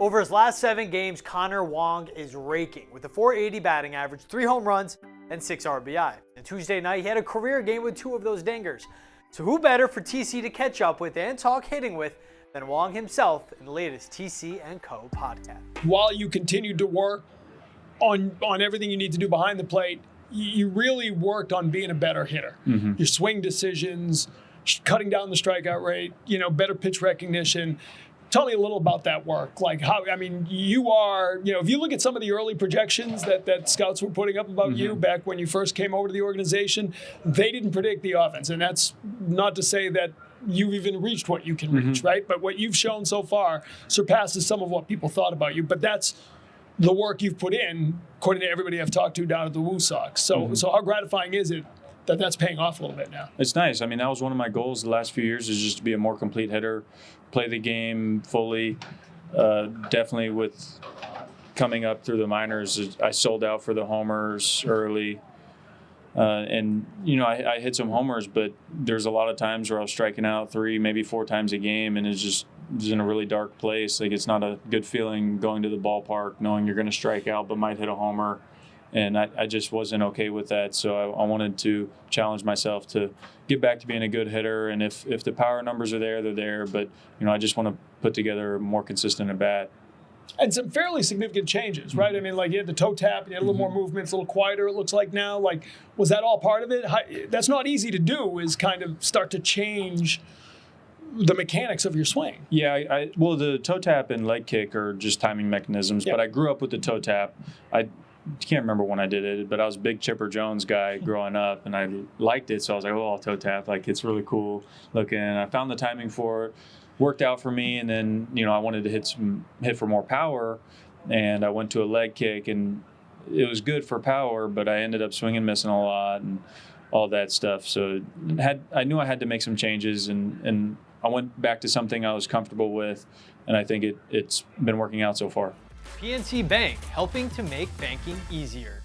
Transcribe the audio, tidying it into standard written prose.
Over his last 7 games, Connor Wong is raking with a .480 batting average, 3 home runs, and 6 RBI. And Tuesday night, he had a career game with 2 of those dingers. So who better for TC to catch up with and talk hitting with than Wong himself in the latest TC & Co. podcast. While you continued to work on everything you need to do behind the plate, you really worked on being a better hitter. Mm-hmm. Your swing decisions, cutting down the strikeout rate, better pitch recognition. Tell me a little about that work. Like you are, if you look at some of the early projections that scouts were putting up about you back when you first came over to the organization, they didn't predict the offense. And that's not to say that you've even reached what you can reach, right? But what you've shown so far surpasses some of what people thought about you. But that's the work you've put in, according to everybody I've talked to down at the Woo Sox. So how gratifying is it that that's paying off a little bit now? It's nice. I mean, that was one of my goals the last few years, is just to be a more complete hitter, play the game fully. Definitely with coming up through the minors, I sold out for the homers early. And I hit some homers, but there's a lot of times where I was striking out 3, maybe 4 times a game, and it's in a really dark place. Like, it's not a good feeling going to the ballpark knowing you're going to strike out but might hit a homer. And I just wasn't okay with that. So I wanted to challenge myself to get back to being a good hitter. And if the power numbers are there, they're there. But, I just want to put together a more consistent at bat. And some fairly significant changes, right? I mean, like, you had the toe tap, you had a little more movements, a little quieter, it looks like now. Like, was that all part of it? That's not easy to do, is kind of start to change the mechanics of your swing. Yeah, well, the toe tap and leg kick are just timing mechanisms. Yeah. But I grew up with the toe tap. I can't remember when I did it, but I was a big Chipper Jones guy growing up, and I liked it. So I was like, oh, I'll toe tap. Like, it's really cool looking. And I found the timing for it. Worked out for me, and then I wanted to hit for more power, and I went to a leg kick, and it was good for power, but I ended up swinging, missing a lot, and all that stuff. So I knew I had to make some changes, and I went back to something I was comfortable with, and I think it's been working out so far. PNC Bank, helping to make banking easier.